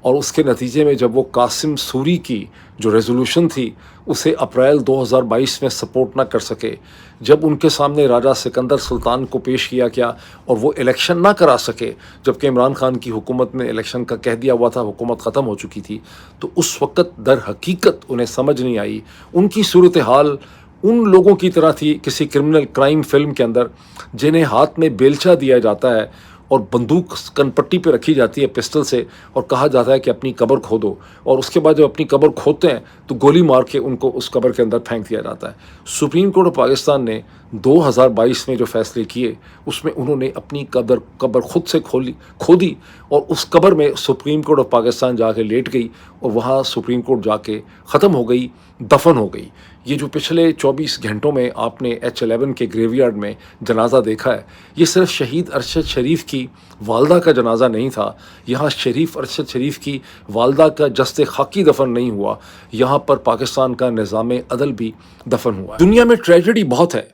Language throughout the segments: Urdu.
اور اس کے نتیجے میں جب وہ قاسم سوری کی جو ریزولوشن تھی اسے اپریل 2022 میں سپورٹ نہ کر سکے، جب ان کے سامنے راجہ سکندر سلطان کو پیش کیا گیا اور وہ الیکشن نہ کرا سکے، جبکہ عمران خان کی حکومت نے الیکشن کا کہہ دیا ہوا تھا، حکومت ختم ہو چکی تھی، تو اس وقت در حقیقت انہیں سمجھ نہیں آئی۔ ان کی صورتحال ان لوگوں کی طرح تھی کسی کرمنل کرائم فلم کے اندر، جنہیں ہاتھ میں بیلچا دیا جاتا ہے اور بندوق کن پٹی پہ رکھی جاتی ہے پسٹل سے، اور کہا جاتا ہے کہ اپنی قبر کھودو، اور اس کے بعد جب اپنی قبر کھودتے ہیں تو گولی مار کے ان کو اس قبر کے اندر پھینک دیا جاتا ہے۔ سپریم کورٹ آف پاکستان نے 2022 میں جو فیصلے کیے اس میں انہوں نے اپنی قبر خود سے کھودی، اور اس قبر میں سپریم کورٹ آف پاکستان جا کے لیٹ گئی، اور وہاں سپریم کورٹ جا کے ختم ہو گئی، دفن ہو گئی۔ یہ جو پچھلے 24 گھنٹوں میں آپ نے H11 کے گریو یارڈ میں جنازہ دیکھا ہے، یہ صرف شہید ارشد شریف کی والدہ کا جنازہ نہیں تھا۔ یہاں شریف ارشد شریف کی والدہ کا جسد خاکی دفن نہیں ہوا، یہاں پر پاکستان کا نظام عدل بھی دفن ہوا ہے۔ دنیا میں ٹریجڈی بہت ہے،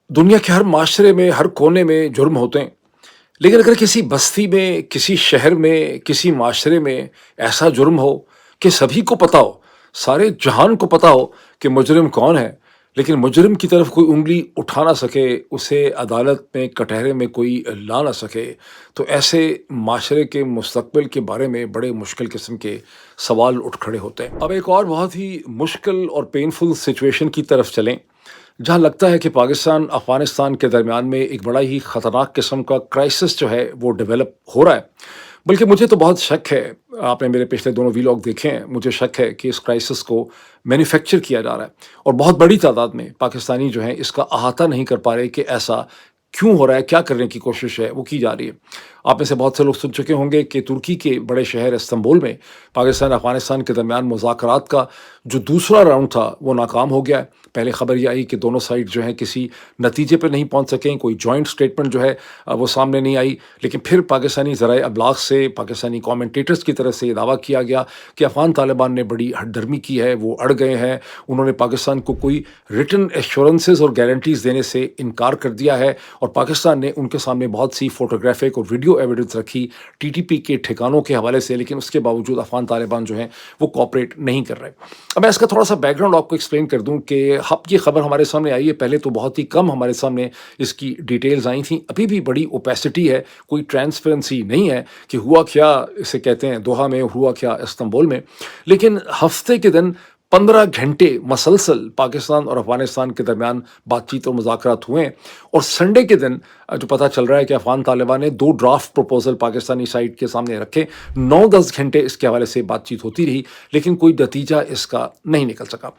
دنیا کے ہر معاشرے میں، ہر کونے میں جرم ہوتے ہیں، لیکن اگر کسی بستی میں، کسی شہر میں، کسی معاشرے میں ایسا جرم ہو کہ سبھی کو پتہ ہو، سارے جہان کو پتہ ہو کہ مجرم کون ہے، لیکن مجرم کی طرف کوئی انگلی اٹھا نہ سکے، اسے عدالت میں کٹہرے میں کوئی لا نہ سکے، تو ایسے معاشرے کے مستقبل کے بارے میں بڑے مشکل قسم کے سوال اٹھ کھڑے ہوتے ہیں۔ اب ایک اور بہت ہی مشکل اور پینفل سچویشن کی طرف چلیں، جہاں لگتا ہے کہ پاکستان افغانستان کے درمیان میں ایک بڑا ہی خطرناک قسم کا کرائسس جو ہے وہ ڈیولپ ہو رہا ہے۔ بلکہ مجھے تو بہت شک ہے، آپ نے میرے پچھلے دونوں ویلاگ دیکھے ہیں، مجھے شک ہے کہ اس کرائسس کو مینوفیکچر کیا جا رہا ہے، اور بہت بڑی تعداد میں پاکستانی جو ہیں اس کا احاطہ نہیں کر پا رہے کہ ایسا کیوں ہو رہا ہے، کیا کرنے کی کوشش ہے وہ کی جا رہی ہے۔ آپ میں سے بہت سے لوگ سن چکے ہوں گے کہ ترکی کے بڑے شہر استنبول میں پاکستان افغانستان کے درمیان مذاکرات کا جو دوسرا راؤنڈ تھا وہ ناکام ہو گیا ہے۔ پہلے خبر یہ آئی کہ دونوں سائڈ جو ہیں کسی نتیجے پہ نہیں پہنچ سکیں، کوئی جوائنٹ سٹیٹمنٹ جو ہے وہ سامنے نہیں آئی، لیکن پھر پاکستانی ذرائع ابلاغ سے، پاکستانی کامنٹیٹرز کی طرف سے یہ دعویٰ کیا گیا کہ افغان طالبان نے بڑی ہٹ درمی کی ہے، وہ اڑ گئے ہیں، انہوں نے پاکستان کو کوئی ریٹن ایشورنسز اور گارنٹیز دینے سے انکار کر دیا ہے، اور پاکستان نے ان کے سامنے بہت سی فوٹوگرافک اور ویڈیو ایویڈنس رکھی TTP کے ٹھکانوں کے حوالے سے، لیکن اس کے باوجود افغان طالبان جو ہیں وہ کوآپریٹ نہیں کر رہے۔ اب میں اس کا تھوڑا سا بیک گراؤنڈ آپ کو ایکسپلین کر دوں کہ یہ خبر ہمارے سامنے آئی ہے، پہلے تو بہت ہی کم ہمارے سامنے اس کی ڈیٹیلز آئی تھیں، ابھی بھی بڑی اوپیسٹی ہے، کوئی ٹرانسپیرنسی نہیں ہے کہ ہوا کیا، اسے کہتے ہیں دوحہ میں، ہوا کیا استنبول میں۔ لیکن ہفتے کے دن 15 گھنٹے مسلسل پاکستان اور افغانستان کے درمیان بات چیت اور مذاکرات ہوئے ہیں، اور سنڈے کے دن جو پتہ چل رہا ہے کہ افغان طالبان نے 2 ڈرافٹ پروپوزل پاکستانی سائڈ کے سامنے رکھے، 9-10 گھنٹے اس کے حوالے سے بات چیت ہوتی رہی، لیکن کوئی نتیجہ اس کا نہیں نکل سکا۔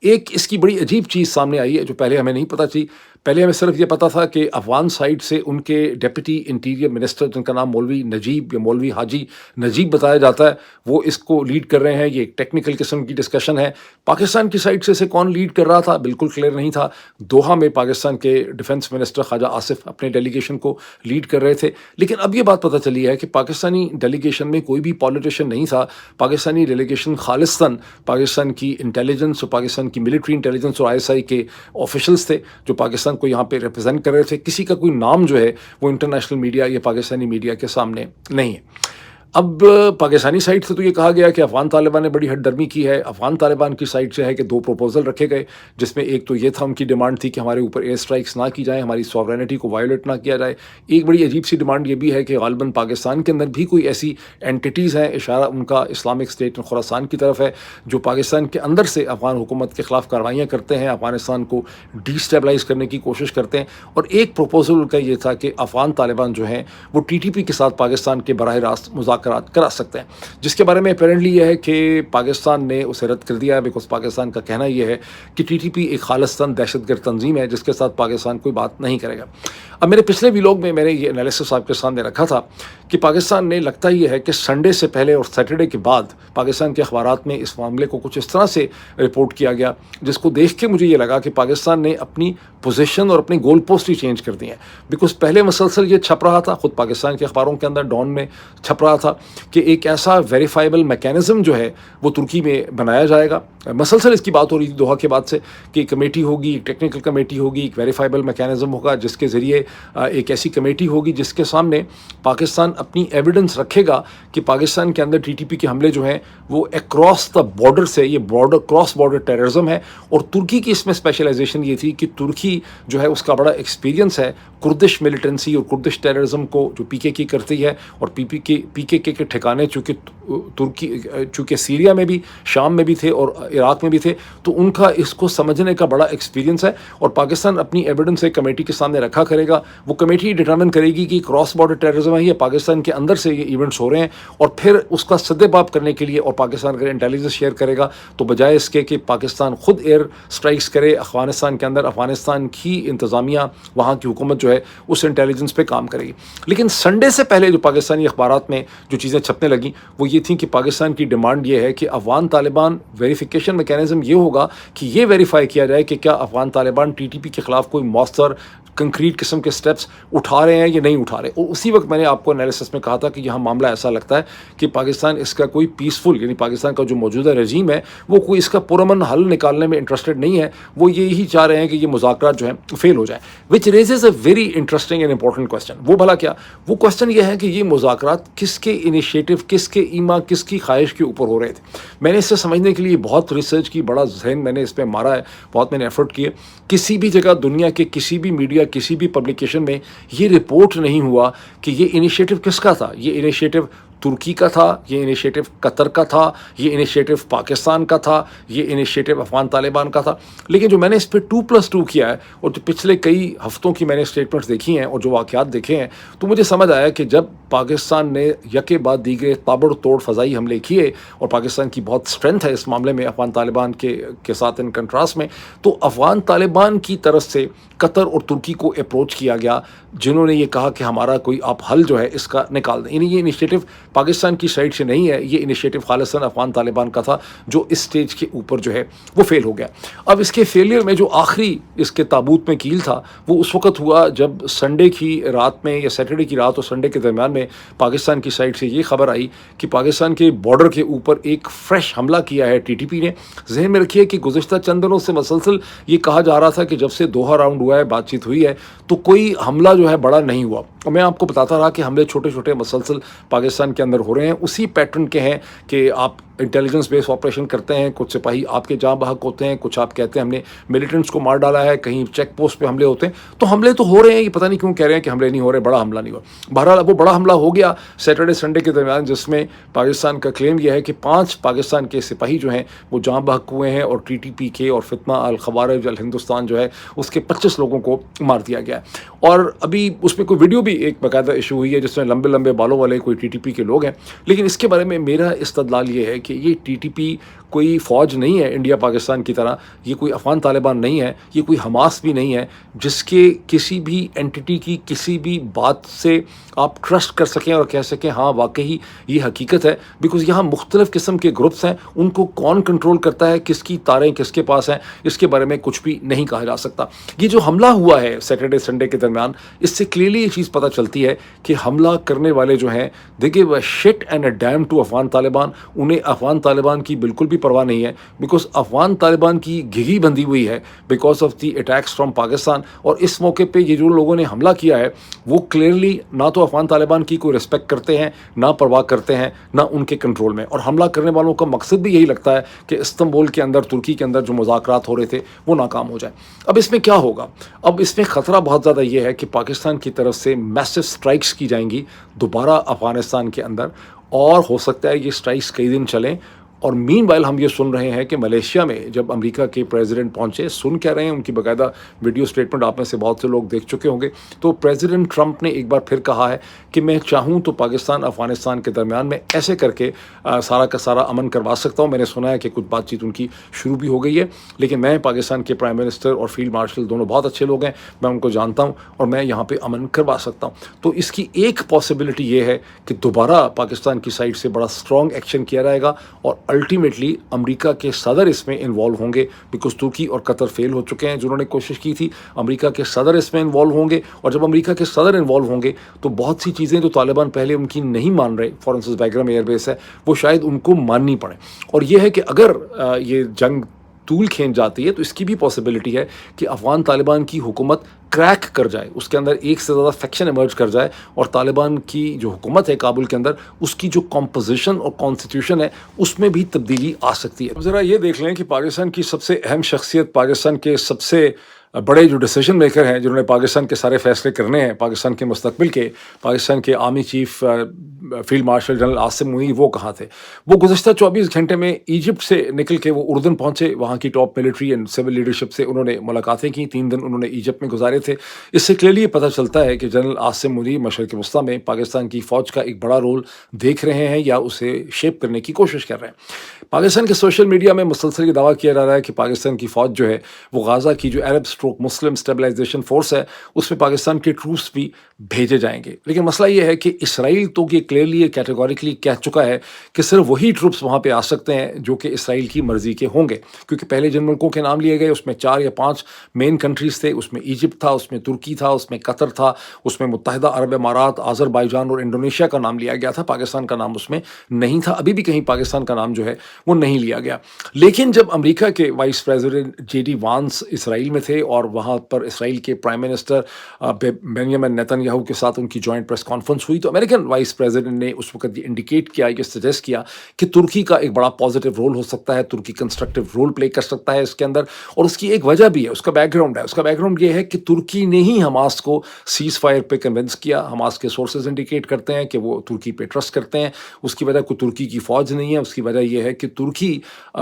ایک اس کی بڑی عجیب چیز سامنے آئی ہے جو پہلے ہمیں نہیں پتہ تھی، پہلے ہمیں صرف یہ پتا تھا کہ افغان سائڈ سے ان کے ڈپٹی انٹیریئر منسٹر، جن کا نام مولوی نجیب یا مولوی حاجی نجیب بتایا جاتا ہے، وہ اس کو لیڈ کر رہے ہیں، یہ ایک ٹیکنیکل قسم کی ڈسکشن ہے۔ پاکستان کی سائڈ سے اسے کون لیڈ کر رہا تھا بالکل کلیئر نہیں تھا۔ دوحہ میں پاکستان کے ڈیفنس منسٹر خواجہ آصف اپنے ڈیلیگیشن کو لیڈ کر رہے تھے، لیکن اب یہ بات پتہ چلی ہے کہ پاکستانی ڈیلیگیشن میں کوئی بھی پولیٹیشین نہیں تھا۔ پاکستانی ڈیلیگیشن خالصتاً پاکستان کی انٹیلیجنس اور پاکستان کی ملٹری انٹیلیجنس اور ISI کے آفیشلز تھے جو پاکستان کو یہاں پہ ریپرزینٹ کر رہے تھے۔ کسی کا کوئی نام جو ہے وہ انٹرنیشنل میڈیا یا پاکستانی میڈیا کے سامنے نہیں ہے۔ اب پاکستانی سائڈ سے تو یہ کہا گیا کہ افغان طالبان نے بڑی ہٹ درمی کی ہے، افغان طالبان کی سائڈ سے ہے کہ 2 پروپوزل رکھے گئے، جس میں ایک تو یہ تھا، ان کی ڈیمانڈ تھی کہ ہمارے اوپر ایئر اسٹرائکس نہ کی جائیں، ہماری سوورینٹی کو وائلیٹ نہ کیا جائے۔ ایک بڑی عجیب سی ڈیمانڈ یہ بھی ہے کہ غالباً پاکستان کے اندر بھی کوئی ایسی اینٹیٹیز ہیں، اشارہ ان کا اسلامک اسٹیٹ خراسان کی طرف ہے، جو پاکستان کے اندر سے افغان حکومت کے خلاف کارروائیاں کرتے ہیں، افغانستان کو ڈی اسٹیبلائز کرنے کی کوشش کرتے ہیں۔ اور ایک پروپوزل کا یہ تھا کہ افغان طالبان جو ہیں وہ TTP کے ساتھ پاکستان کے براہ راست مذاکرات کرا سکتے ہیں، جس کے بارے میں اپیرنٹلی یہ ہے کہ پاکستان نے اسے رد کر دیا ہے، بیکاز پاکستان کا کہنا یہ ہے کہ TTP ایک خالصتاً دہشت گرد تنظیم ہے جس کے ساتھ پاکستان کوئی بات نہیں کرے گا۔ اب میرے پچھلے ویلاگ میں نے یہ انالیسس آپ کے سامنے رکھا تھا کہ پاکستان نے، لگتا یہ ہے کہ سنڈے سے پہلے اور سیٹرڈے کے بعد پاکستان کے اخبارات میں اس معاملے کو کچھ اس طرح سے رپورٹ کیا گیا، جس کو دیکھ کے مجھے یہ لگا کہ پاکستان نے اپنی پوزیشن اور اپنی گول پوسٹ ہی چینج کر دی ہیں، بیکاز پہلے مسلسل یہ چھپ رہا تھا، خود پاکستان کے اخباروں کے اندر ڈان میں چھپ رہا تھا کہ ایک ایسا ویریفائبل میکینزم جو ہے وہ ترکی میں بنایا جائے گا۔ مسلسل اس کی بات ہو رہی تھی دوحہ کے بعد سے کہ ایک کمیٹی ہوگی، ایک ٹیکنیکل کمیٹی ہوگی، ایک ویریفائبل میکینزم ہوگا جس کے ذریعے ایک ایسی کمیٹی ہوگی جس کے سامنے پاکستان اپنی ایویڈنس رکھے گا کہ پاکستان کے اندر TTP کے حملے جو ہیں وہ اکراس دا بارڈر سے، یہ کراس بارڈر ٹیررزم ہے. اور ترکی کی اس میں اسپیشلائزیشن یہ تھی کہ ترکی جو ہے اس کا بڑا ایکسپیرینس ہے کردش ملیٹنسی اور کردش ٹیررزم کو جو PKK کرتی ہے. اور PKK کے ٹھکانے چونکہ سیریا میں بھی، شام میں بھی تھے اور عراق میں بھی تھے، تو ان کا اس کو سمجھنے کا بڑا ایکسپیرینس ہے. اور پاکستان اپنی ایویڈنس ایک کمیٹی کے سامنے رکھا کرے گا. وہ کمیٹی ڈٹرمن کرے گی کہ کراس بارڈر ٹیررزم ہے یا پاکستان کے اندر سے یہ ایونٹس ہو رہے ہیں، اور پھر اس کا سدباب کرنے کے لیے اور پاکستان اگر انٹیلیجنس شیئر کرے گا تو بجائے اس کے کہ پاکستان خود ایئر سٹرائکس کرے افغانستان کے اندر، افغانستان کی انتظامیہ، وہاں کی حکومت جو ہے اس انٹیلیجنس پہ کام کرے گی. لیکن سنڈے سے پہلے جو پاکستانی اخبارات میں جو چیزیں چھپنے لگیں وہ یہ تھیں کہ پاکستان کی ڈیمانڈ یہ ہے کہ افغان طالبان ویریفیکیشن میکینزم یہ ہوگا کہ یہ ویریفائی کیا جائے کہ کیا افغان طالبان TTP کے خلاف کوئی مؤثر کنکریٹ قسم کے سٹیپس اٹھا رہے ہیں یا نہیں اٹھا رہے. اور اسی وقت میں نے آپ کو انالیسس میں کہا تھا کہ یہاں معاملہ ایسا لگتا ہے کہ پاکستان اس کا کوئی پیسفل، یعنی پاکستان کا جو موجودہ رجیم ہے وہ کوئی اس کا پرامن حل نکالنے میں انٹرسٹڈ نہیں ہے. وہ یہی چاہ رہے ہیں کہ یہ مذاکرات جو ہیں فیل ہو جائیں، which raises a very interesting and important question. وہ بھلا کیا؟ وہ کوسچن یہ ہے کہ یہ مذاکرات کس کے انیشیٹو، کس کے ایما، کس کی خواہش کے اوپر ہو رہے تھے. میں نے اس سے سمجھنے کے لیے بہت ریسرچ کی، بڑا ذہن میں نے اس پہ مارا ہے، بہت میں نے ایفرٹ کیے. کسی بھی جگہ دنیا کے کسی بھی میڈیا، کسی بھی پبلیکیشن میں یہ رپورٹ نہیں ہوا کہ یہ انیشیٹو کس کا تھا. یہ انیشیٹو ترکی کا تھا، یہ انیشیٹو قطر کا تھا، یہ انیشیٹو پاکستان کا تھا، یہ انیشیٹو افغان طالبان کا تھا. لیکن جو میں نے اس پہ 2+2 کیا ہے اور جو پچھلے کئی ہفتوں کی میں نے اسٹیٹمنٹس دیکھی ہیں اور جو واقعات دیکھے ہیں، تو مجھے سمجھ آیا کہ جب پاکستان نے یکے بعد دیگرے تابڑ توڑ فضائی حملے کیے اور پاکستان کی بہت اسٹرینتھ ہے اس معاملے میں افغان طالبان کے ساتھ ان کنٹراسٹ میں، تو افغان طالبان کی طرف سے قطر اور ترکی کو اپروچ کیا گیا جنہوں نے یہ کہا کہ ہمارا کوئی آپ حل جو ہے اس کا نکال دیں. یعنی یہ انیشیٹو پاکستان کی سائڈ سے نہیں ہے، یہ انیشیٹو خالصاً افغان طالبان کا تھا جو اس سٹیج کے اوپر جو ہے وہ فیل ہو گیا. اب اس کے فیلئر میں جو آخری اس کے تابوت میں کیل تھا وہ اس وقت ہوا جب سنڈے کی رات میں یا سیٹرڈے کی رات اور سنڈے کے درمیان میں پاکستان کی سائڈ سے یہ خبر آئی کہ پاکستان کے بارڈر کے اوپر ایک فریش حملہ کیا ہے TTP نے. ذہن میں رکھیے کہ گزشتہ چند دنوں سے مسلسل یہ کہا جا رہا تھا کہ جب سے دوحہ راؤنڈ ہوا ہے، بات چیت ہوئی ہے، تو کوئی حملہ جو ہے بڑا نہیں ہوا. اور میں آپ کو بتاتا رہا کہ حملے چھوٹے چھوٹے مسلسل پاکستان کے اندر ہو رہے ہیں، اسی پیٹرن کے ہیں کہ آپ انٹیلیجنس بیس آپریشن کرتے ہیں، کچھ سپاہی آپ کے جاں بحق ہوتے ہیں، کچھ آپ کہتے ہیں ہم نے ملیٹنٹس کو مار ڈالا ہے، کہیں چیک پوسٹ پہ حملے ہوتے ہیں. تو حملے تو ہو رہے ہیں، یہ پتہ نہیں کیوں کہہ رہے ہیں کہ حملے نہیں ہو رہے، بڑا حملہ نہیں ہوا. بہرحال وہ بڑا حملہ ہو گیا سیٹرڈے سنڈے کے درمیان، جس میں پاکستان کا کلیم یہ ہے کہ 5 پاکستان کے سپاہی جو ہیں وہ جاں بحق ہوئے ہیں اور TTP کے اور فتنہ الخوارج الہندوستان جو ہے اس کے 25 لوگوں کو مار دیا گیا ہے. اور ابھی اس میں کوئی ویڈیو بھی ایک باقاعدہ ایشو ہوئی ہے جس میں لمبے لمبے بالوں والے کوئی TTP کے لوگ ہیں. لیکن اس کے بارے میں میرا استدلال یہ ہے کہ یہ TTP کوئی فوج نہیں ہے انڈیا پاکستان کی طرح، یہ کوئی افغان طالبان نہیں ہے، یہ کوئی حماس بھی نہیں ہے جس کے کسی بھی اینٹی کی کسی بھی بات سے آپ ٹرسٹ کر سکیں اور کہہ سکیں ہاں واقعی یہ حقیقت ہے. بیکاز یہاں مختلف قسم کے گروپس ہیں، ان کو کون کنٹرول کرتا ہے، کس کی تاریں کس کے پاس ہیں، اس کے بارے میں کچھ بھی نہیں کہا جا سکتا. یہ جو حملہ ہوا ہے سیٹرڈے سنڈے کے درمیان، اس سے کلیئرلی یہ چیز پتہ چلتی ہے کہ حملہ کرنے والے جو ہیں they gave a shit and a damn to Afghan Taliban. انہیں افغان طالبان کی بالکل بھی پرواہ نہیں ہے، بیکاز افغان طالبان کی گھگی بندھی ہوئی ہے because of the attacks from Pakistan. اور اس موقع پہ یہ جو لوگوں نے حملہ کیا ہے وہ کلیئرلی نہ تو افغان طالبان کی کوئی رسپیکٹ کرتے ہیں، نہ پرواہ کرتے ہیں، نہ ان کے کنٹرول میں. اور حملہ کرنے والوں کا مقصد بھی یہی لگتا ہے کہ استنبول کے اندر، ترکی کے اندر جو مذاکرات ہو رہے تھے وہ ناکام ہو جائیں. اب اس میں کیا ہوگا؟ اب اس میں خطرہ بہت زیادہ یہ ہے کہ پاکستان کی طرف سے میسو سٹرائکس کی جائیں گی دوبارہ افغانستان کے اندر، اور ہو سکتا ہے یہ سٹرائکس کئی دن چلیں. اور مین وائل ہم یہ سن رہے ہیں کہ ملیشیا میں جب امریکہ کے پریزیڈنٹ پہنچے، سن کہہ رہے ہیں ان کی باقاعدہ ویڈیو سٹیٹمنٹ آپ میں سے بہت سے لوگ دیکھ چکے ہوں گے، تو پریزیڈنٹ ٹرمپ نے ایک بار پھر کہا ہے کہ میں چاہوں تو پاکستان افغانستان کے درمیان میں ایسے کر کے سارا کا سارا امن کروا سکتا ہوں. میں نے سنا ہے کہ کچھ بات چیت ان کی شروع بھی ہو گئی ہے، لیکن میں پاکستان کے پرائم منسٹر اور فیلڈ مارشل دونوں بہت اچھے لوگ ہیں، میں ان کو جانتا ہوں اور میں یہاں پہ امن کروا سکتا ہوں. تو اس کی ایک پاسبلٹی یہ ہے کہ دوبارہ پاکستان کی سائڈ سے بڑا اسٹرانگ ایکشن کیا جائے گا اور الٹیمیٹلی امریکہ کے صدر اس میں انوالو ہوں گے، بیکاز ترکی اور قطر فیل ہو چکے ہیں جنہوں نے کوشش کی تھی. امریکہ کے صدر اس میں انوالو ہوں گے، اور جب امریکہ کے صدر انوالو ہوں گے تو بہت سی چیزیں جو طالبان پہلے ان کی نہیں مان رہے، فار انسٹنس بیگرام ایئر بیس ہے، وہ شاید ان کو ماننی پڑیں. اور یہ ہے کہ اگر یہ جنگ طول کھینچ جاتی ہے تو اس کی بھی پاسبلٹی ہے کہ افغان طالبان کی حکومت کریک کر جائے، اس کے اندر ایک سے زیادہ فیکشن ایمرج کر جائے، اور طالبان کی جو حکومت ہے کابل کے اندر، اس کی جو کمپوزیشن اور کانسٹیٹیوشن ہے اس میں بھی تبدیلی آ سکتی ہے۔ اب ذرا یہ دیکھ لیں کہ پاکستان کی سب سے اہم شخصیت، پاکستان کے سب سے بڑے جو ڈیسیجن میکر ہیں، جنہوں نے پاکستان کے سارے فیصلے کرنے ہیں پاکستان کے مستقبل کے، پاکستان کے army chief field marshal general Asim Munir, وہ کہاں تھے؟ وہ گزشتہ 24 گھنٹے میں ایجپٹ سے نکل کے وہ اردن پہنچے، وہاں کی top military and civil leadership سے انہوں نے ملاقاتیں کی، 3 دن انہوں نے ایجپٹ میں گزارے تھے۔ اس سے کلیئرلی یہ پتہ چلتا ہے کہ جنرل عاصم منیر مشرق وسطیٰ میں پاکستان کی فوج کا ایک بڑا رول دیکھ رہے ہیں یا اسے شیپ کرنے کی کوشش کر رہے ہیں۔ پاکستان کے سوشل میڈیا میں مسلسل یہ دعویٰ کیا جا رہا ہے کہ پاکستان کی فوج جو ہے وہ غازہ کی جو عرب اسٹروک مسلم اسٹیبلائزیشن فورس ہے اس میں پاکستان کے ٹروپس بھی بھیجے جائیں گے، لیکن مسئلہ یہ ہے کہ اسرائیل تو یہ کلیئرلی کیٹیگوریکلی کہہ چکا ہے کہ صرف وہی ٹروپس وہاں پہ آ سکتے ہیں جو کہ اسرائیل کی مرضی کے ہوں گے، کیونکہ پہلے جن ملکوں کے نام لیے گئے اس میں 4 یا 5 مین کنٹریز تھے، اس میں ایجپٹ تھا، اس میں ترکی تھا، اس میں قطر تھا، اس میں متحدہ عرب امارات، آذربائیجان اور انڈونیشیا کا نام لیا گیا تھا، پاکستان کا نام اس میں نہیں تھا، ابھی بھی کہیں پاکستان کا نام جو ہے وہ نہیں لیا گیا۔ لیکن جب امریکہ کے vice president J D Vance اسرائیل میں تھے اور وہاں پر اسرائیل کے prime minister Benjamin Netanyahu کے ساتھ ان کی جوائنٹ پریس کانفرنس ہوئی، تو امریکن وائس پریزیڈنٹ نے اس وقت یہ انڈیکیٹ کیا، یہ سجیسٹ کیا کہ ترکی کا ایک بڑا پازیٹیو رول ہو سکتا ہے، ترکی کنسٹرکٹیو رول پلے کر سکتا ہے اس کے اندر، اور اس کی ایک وجہ بھی ہے، اس کا بیک گراؤنڈ ہے۔ اس کا بیک گراؤنڈ یہ ہے کہ ترکی نے ہی حماس کو سیز فائر پہ کنونس کیا۔ حماس کے سورسز انڈیکیٹ کرتے ہیں کہ وہ ترکی پہ ٹرسٹ کرتے ہیں، اس کی وجہ کوئی ترکی کی فوج نہیں ہے، اس کی وجہ یہ ہے کہ ترکی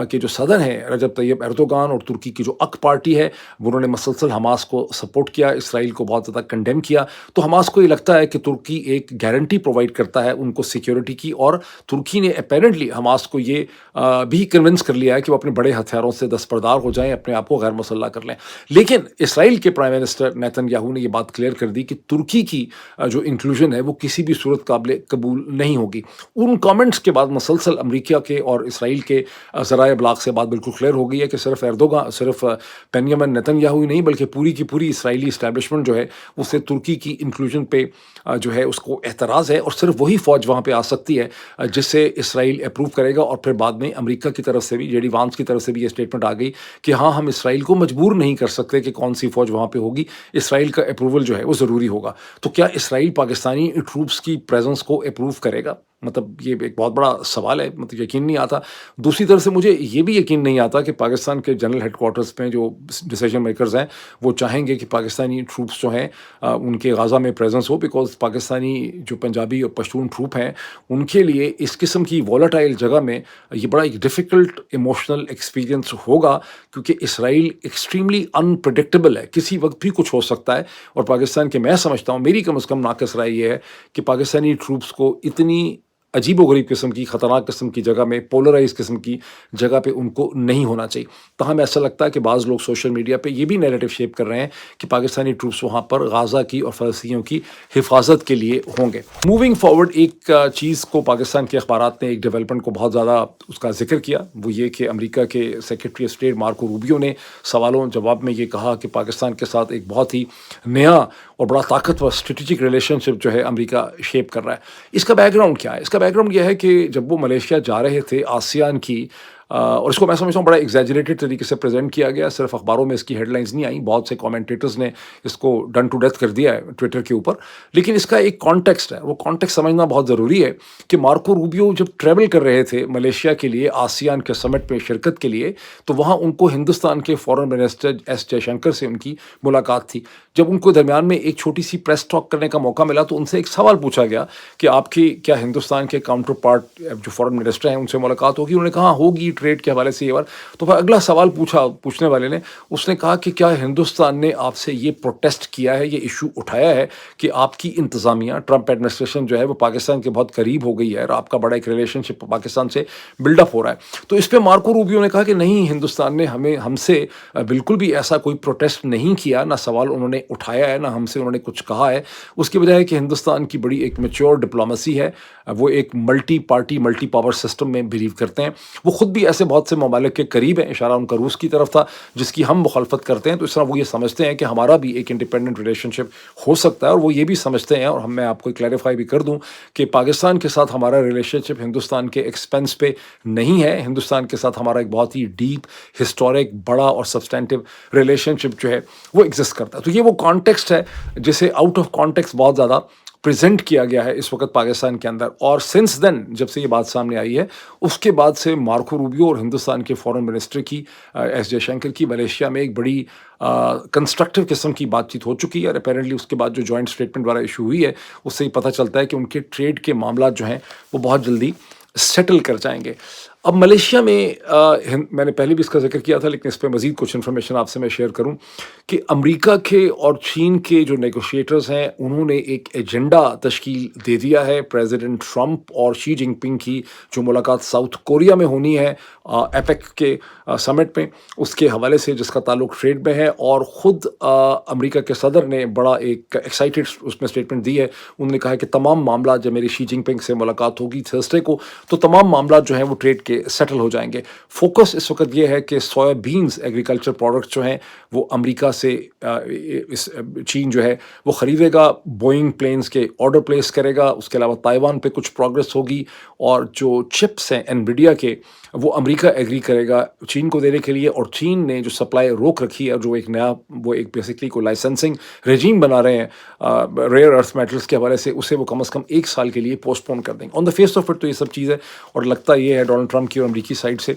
کے جو صدر ہیں رجب طیب ایردوغان اور ترکی کی جو اک پارٹی ہے انہوں نے مسلسل حماس کو سپورٹ کیا، اسرائیل کو بہت زیادہ کنڈیم کیا، تو حماس کو یہ لگتا ہے کہ ترکی ایک گارنٹی پرووائڈ کرتا ہے ان کو سیکیورٹی کی، اور ترکی نے اپیرنٹلی حماس کو یہ بھی کنونس کر لیا ہے کہ وہ اپنے بڑے ہتھیاروں سے دستبردار ہو جائیں، اپنے آپ کو غیر مسلح کر لیں۔ لیکن اسرائیل کے پرائم منسٹر نیتن یاہو نے یہ بات کلیئر کر دی کہ ترکی کی جو انکلوژن ہے وہ کسی بھی صورت قابل قبول نہیں ہوگی۔ ان کامنٹس کے بعد مسلسل امریکہ کے اور اسرائیل کے ذرائع ابلاغ سے بات بالکل کلیئر ہو گئی ہے کہ صرف ایردوغان، صرف بنیامن نیتن یاہو ہی نہیں بلکہ پوری کی پوری اسرائیلی اسٹیبلشمنٹ جو ہے اسے ترکی کی انکلوژن پہ جو ہے اس کو اعتراض ہے، اور صرف وہی فوج وہاں پہ آ سکتی ہے جسے اسرائیل اپروو کرے گا۔ اور پھر بعد میں امریکہ کی طرف سے بھی، جے ڈی وانس کی طرف سے بھی یہ اسٹیٹمنٹ آ گئی کہ ہاں ہم اسرائیل کو مجبور نہیں کر سکتے کہ کون سی فوج وہاں پہ ہوگی، اسرائیل کا اپروول جو ہے وہ ضروری ہوگا۔ تو کیا اسرائیل پاکستانی ٹروپس کی پریزنس کو اپروو کرے گا؟ مطلب یہ ایک بہت بڑا سوال ہے، مطلب یقین نہیں آتا۔ دوسری طرف سے مجھے یہ بھی یقین نہیں آتا کہ پاکستان کے جنرل ہیڈ کوارٹرز میں جو ڈیسیجن میکرز ہیں وہ چاہیں گے کہ پاکستانی ٹروپس جو ہیں ان کے غازہ میں پریزنس ہو، بیکاز پاکستانی جو پنجابی اور پشتون ٹروپ ہیں ان کے لیے اس قسم کی والیٹائل جگہ میں یہ بڑا ایک ڈیفیکلٹ ایموشنل ایکسپیرینس ہوگا، کیونکہ اسرائیل ایکسٹریملی انپریڈکٹیبل ہے، کسی وقت بھی کچھ ہو سکتا ہے۔ اور پاکستان کے، میں سمجھتا ہوں، میری کم از کم ناقص رائے یہ ہے کہ پاکستانی ٹروپس کو اتنی عجیب و غریب قسم کی، خطرناک قسم کی جگہ میں، پولرائز قسم کی جگہ پہ ان کو نہیں ہونا چاہیے۔ تاہم ایسا لگتا ہے کہ بعض لوگ سوشل میڈیا پہ یہ بھی نیریٹو شیپ کر رہے ہیں کہ پاکستانی ٹروپس وہاں پر غازہ کی اور فلسطینیوں کی حفاظت کے لیے ہوں گے۔ موونگ فارورڈ، ایک چیز کو پاکستان کے اخبارات نے، ایک ڈیولپمنٹ کو بہت زیادہ اس کا ذکر کیا، وہ یہ کہ امریکہ کے سیکرٹری اسٹیٹ مارکو روبیو نے سوالوں جواب میں یہ کہا کہ پاکستان کے ساتھ ایک بہت ہی نیا اور بڑا طاقتور اسٹریٹجک ریلیشن شپ جو ہے امریکہ شیپ کر رہا ہے۔ اس کا بیک گراؤنڈ کیا ہے؟ اس کا بیک گراؤنڈ یہ ہے کہ جب وہ ملیشیا جا رہے تھے آسیان کی، اور اس کو میں سمجھتا ہوں بڑا ایگزیجریٹڈ طریقے سے پریزنٹ کیا گیا، صرف اخباروں میں اس کی ہیڈ لائنز نہیں آئیں، بہت سے کامنٹیٹرز نے اس کو ڈن ٹو ڈیتھ کر دیا ہے ٹویٹر کے اوپر، لیکن اس کا ایک کانٹیکسٹ ہے، وہ کانٹیکسٹ سمجھنا بہت ضروری ہے کہ مارکو روبیو جب ٹریول کر رہے تھے ملیشیا کے لیے آسیان کے سمٹ میں شرکت کے لیے، تو وہاں ان کو ہندوستان کے foreign minister S J Shankar سے ان کی ملاقات تھی۔ جب ان کو درمیان میں ایک چھوٹی سی پریس ٹاک کرنے کا موقع ملا تو ان سے ایک سوال پوچھا گیا کہ آپ کی کیا ہندوستان کے کاؤنٹر پارٹ جو فارن منسٹر ہیں ان سے ملاقات ہوگی؟ انہوں نے کہا ہوگی، ٹریڈ کے حوالے سے یہ بار۔ تو پھر اگلا سوال پوچھنے والے نے، اس نے کہا کہ کیا ہندوستان نے آپ سے یہ پروٹیسٹ کیا ہے، یہ ایشو اٹھایا ہے کہ آپ کی انتظامیہ، ٹرمپ ایڈمنسٹریشن جو ہے وہ پاکستان کے بہت قریب ہو گئی ہے اور آپ کا بڑا ایک ریلیشن شپ پاکستان سے بلڈ اپ ہو رہا ہے؟ تو اس پہ مارکو روبیو نے کہا کہ نہیں، ہندوستان نے ہم سے بالکل بھی ایسا کوئی پروٹیسٹ نہیں کیا، نہ سوال انہوں نے اٹھایا ہے، نہ ہم سے انہوں نے کچھ کہا ہے۔ اس کی وجہ ہے کہ ہندوستان کی بڑی ایک میچور ڈپلومیسی ہے، وہ ایک multi party multi power system میں بلیو کرتے ہیں۔ وہ خود بھی بھی ایسے بہت سے ممالک کے قریب ہیں، اشارہ ان کا روس کی طرف تھا جس کی ہم مخالفت کرتے ہیں، تو اس طرح وہ یہ سمجھتے ہیں کہ ہمارا بھی ایک انڈیپینڈنٹ ریلیشن شپ ہو سکتا ہے، اور وہ یہ بھی سمجھتے ہیں، اور میں آپ کو کلیریفائی بھی کر دوں کہ پاکستان کے ساتھ ہمارا ریلیشن شپ ہندوستان کے ایکسپینس پہ نہیں ہے. ہندوستان کے ساتھ ہمارا ایک بہت ہی ڈیپ ہسٹورک بڑا اور سبسٹینٹیو ریلیشن شپ جو ہے وہ ایگزسٹ کرتا ہے. تو یہ وہ کانٹیکسٹ ہے جسے آؤٹ آف کانٹیکسٹ بہت زیادہ پریزنٹ کیا گیا ہے اس وقت پاکستان کے اندر. اور سنس دین جب سے یہ بات سامنے آئی ہے اس کے بعد سے مارکو روبیو اور ہندوستان کے فورن منسٹر کی ایس جے شنکر کی ملیشیا میں ایک بڑی کنسٹرکٹیو قسم کی بات چیت ہو چکی ہے. اور اپیرنٹلی اس کے بعد جو جوائنٹ اسٹیٹمنٹ والا ایشو ہوئی ہے اس سے ہی پتہ چلتا ہے کہ ان کے ٹریڈ کے معاملات جو ہیں وہ بہت جلدی سیٹل کر جائیں گے. اب ملیشیا میں نے پہلے بھی اس کا ذکر کیا تھا لیکن اس پہ مزید کچھ انفارمیشن آپ سے میں شیئر کروں کہ امریکا کے اور چین کے جو نیگوشیٹرز ہیں انہوں نے ایک ایجنڈا تشکیل دے دیا ہے. پریزیڈنٹ ٹرمپ اور شی جن پنگ کی جو ملاقات ساؤتھ کوریا میں ہونی ہے ایپیک کے سمٹ میں، اس کے حوالے سے جس کا تعلق ٹریڈ میں ہے. اور خود امریکہ کے صدر نے بڑا ایک ایکسائٹیڈ اس میں اسٹیٹمنٹ دی ہے. انہوں نے کہا کہ تمام معاملات جب میری شی جن پنگ سے ملاقات ہوگی تھرسڈے کو تو تمام معاملات جو ہیں وہ ٹریڈ کے سیٹل ہو جائیں گے. فوکس اس وقت یہ ہے کہ سویا بینز ایگریکلچر پروڈکٹس جو ہیں وہ امریکہ سے چین جو ہے وہ خریدے گا، بوئنگ پلینز کے آرڈر پلیس کرے گا. اس کے علاوہ تائیوان پہ کچھ پروگرس ہوگی، اور جو چپس ہیں انویڈیا کے وہ امریکہ ایگری کرے گا چین کو دینے کے لیے. اور چین نے جو سپلائی روک رکھی ہے، جو ایک نیا وہ ایک بیسکلی کوئی لائسنسنگ رجیم بنا رہے ہیں ریئر ارتھ میٹلز کے حوالے سے، اسے وہ کم از کم 1 سال کے لیے پوسٹ پون کر دیں گے. آن دا فیس آف اٹ تو یہ سب چیز ہے، اور لگتا یہ ہے ڈونلڈ ٹرمپ کی اور امریکی سائڈ سے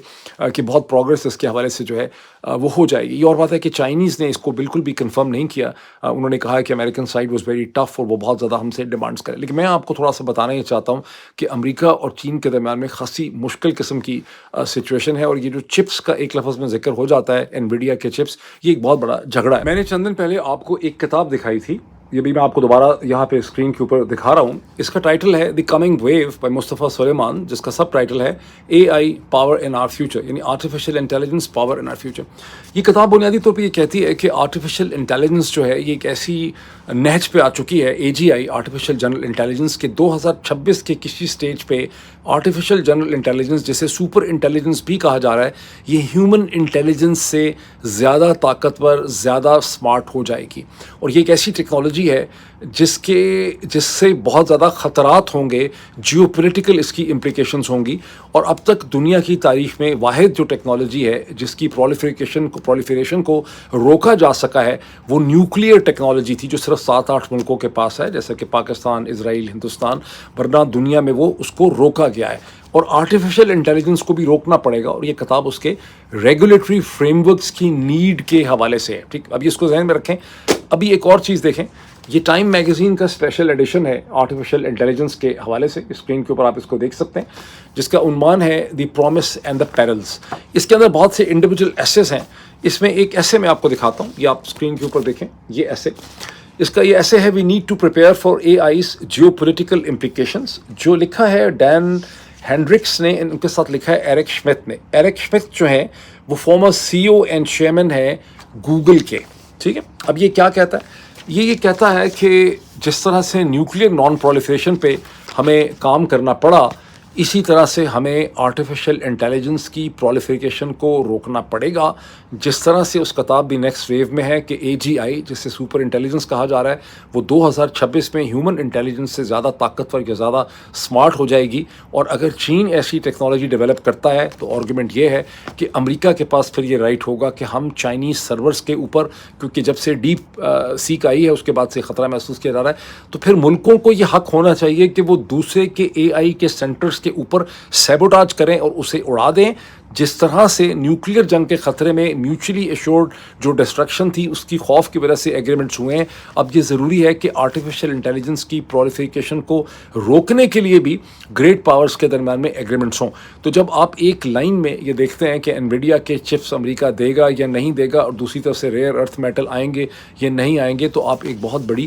کہ بہت پروگرس اس کے حوالے سے جو ہے وہ ہو جائے گی. یہ اور بات ہے کہ چائنیز نے اس کو بالکل بھی کنفرم نہیں کیا. انہوں نے کہا کہ American side was very tough اور وہ بہت زیادہ ہم سے ڈیمانڈس کرے. لیکن میں آپ کو تھوڑا سا بتانا یہ چاہتا ہوں کہ امریکہ اور چین کے درمیان میں خاصی مشکل قسم کی سچویشن ہے. اور یہ جو چپس کا ایک لفظ میں ذکر ہو جاتا ہے انویڈیا کے چپس، یہ ایک بہت بڑا جھگڑا ہے. میں نے چند دن پہلے آپ کو ایک کتاب دکھائی تھی، یہ بھی میں آپ کو دوبارہ یہاں پہ اسکرین کے اوپر دکھا رہا ہوں. اس کا ٹائٹل ہے the coming wave by Mustafa Suleyman, جس کا سب ٹائٹل ہے A I power in our future, یعنی artificial intelligence power in our future. یہ کتاب بنیادی طور پہ یہ کہتی ہے کہ آرٹیفیشیل انٹیلیجنس جو ہے یہ ایک ایسی نہج پہ آ چکی ہے، اے جی آئی آرٹیفیشیل جنرل انٹیلیجنس کے 2026 کے کسی سٹیج پہ آرٹیفیشیل جنرل انٹیلیجنس جسے سپر انٹیلیجنس بھی کہا جا رہا ہے، یہ ہیومن انٹیلیجنس سے زیادہ طاقتور، زیادہ سمارٹ ہو جائے گی. اور یہ ایک ایسی ٹیکنالوجی ہے جس سے بہت زیادہ خطرات ہوں گے، جیو پولیٹیکل اس کی امپلیکیشنز ہوں گی. اور اب تک دنیا کی تاریخ میں واحد جو ٹیکنالوجی ہے جس کی پرولیفریشن کو روکا جا سکا ہے وہ نیوکلیئر ٹیکنالوجی تھی، جو صرف 7-8 ملکوں کے پاس ہے، جیسے کہ پاکستان، اسرائیل، ہندوستان، ورنہ دنیا میں وہ اس کو روکا گیا ہے. اور آرٹیفیشیل انٹیلیجنس کو بھی روکنا پڑے گا، اور یہ کتاب اس کے ریگولیٹری فریم ورکس کی نیڈ کے حوالے سے ہے. ٹھیک، اب یہ اس کو ذہن میں رکھیں. ابھی ایک اور چیز دیکھیں، یہ ٹائم میگزین کا اسپیشل ایڈیشن ہے آرٹیفیشیل انٹیلیجنس کے حوالے سے. اسکرین کے اوپر آپ اس کو دیکھ سکتے ہیں، جس کا عنوان ہے دی پرومس اینڈ دا پیرلز. اس کے اندر بہت سے انڈیویجول ایسیز ہیں. اس میں ایک ایسے میں آپ کو دکھاتا ہوں، یہ آپ اسکرین کے اوپر دیکھیں. یہ ایسے، اس کا یہ ایسے ہے we need to prepare for A I's geopolitical implications, جو لکھا ہے ڈین ہینڈرکس نے. ان کے ساتھ لکھا ہے ایرک شمت نے. ایرک شمت جو ہیں وہ former CEO and chairman ہے گوگل کے. ٹھیک ہے، اب یہ کیا کہتا ہے؟ یہ کہتا ہے کہ جس طرح سے نیوکلیئر نان پرولیفریشن پہ ہمیں کام کرنا پڑا، اسی طرح سے ہمیں آرٹیفیشیل انٹیلیجنس کی پرولیفریکیشن کو روکنا پڑے گا. جس طرح سے اس کتاب بھی نیکسٹ ویو میں ہے کہ اے جی آئی جسے سپر انٹیلیجنس کہا جا رہا ہے وہ 2026 میں ہیومن انٹیلیجنس سے زیادہ طاقتور یا زیادہ سمارٹ ہو جائے گی. اور اگر چین ایسی ٹیکنالوجی ڈیولپ کرتا ہے تو آرگومنٹ یہ ہے کہ امریکہ کے پاس پھر یہ رائٹ ہوگا کہ ہم چائنیز سرورز کے اوپر، کیونکہ جب سے ڈیپ سیک آئی ہے اس کے بعد سے خطرہ محسوس کیا جا رہا ہے، تو پھر ملکوں کو یہ حق ہونا چاہیے کہ وہ دوسرے کے اے آئی کے سینٹرز کے اوپر سیبوٹاج کریں اور اسے اڑا دیں. جس طرح سے نیوکلیئر جنگ کے خطرے میں میوچلی ایشورڈ جو ڈسٹرکشن تھی اس کی خوف کی وجہ سے ایگریمنٹس ہوئے ہیں، اب یہ ضروری ہے کہ آرٹیفیشیل انٹیلیجنس کی پرولیفریکیشن کو روکنے کے لیے بھی گریٹ پاورز کے درمیان میں ایگریمنٹس ہوں. تو جب آپ ایک لائن میں یہ دیکھتے ہیں کہ انویڈیا کے چپس امریکہ دے گا یا نہیں دے گا، اور دوسری طرف سے ریئر ارتھ میٹل آئیں گے یا نہیں آئیں گے، تو آپ ایک بہت بڑی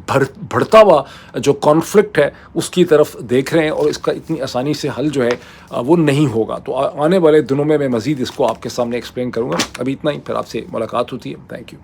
بڑھتا ہوا جو کانفلکٹ ہے اس کی طرف دیکھ رہے ہیں، اور اس کا اتنی آسانی سے حل جو ہے وہ نہیں ہوگا. تو آنے والے دنوں میں مزید اس کو آپ کے سامنے ایکسپلین کروں گا. ابھی اتنا ہی، پھر آپ سے ملاقات ہوتی ہے. Thank you.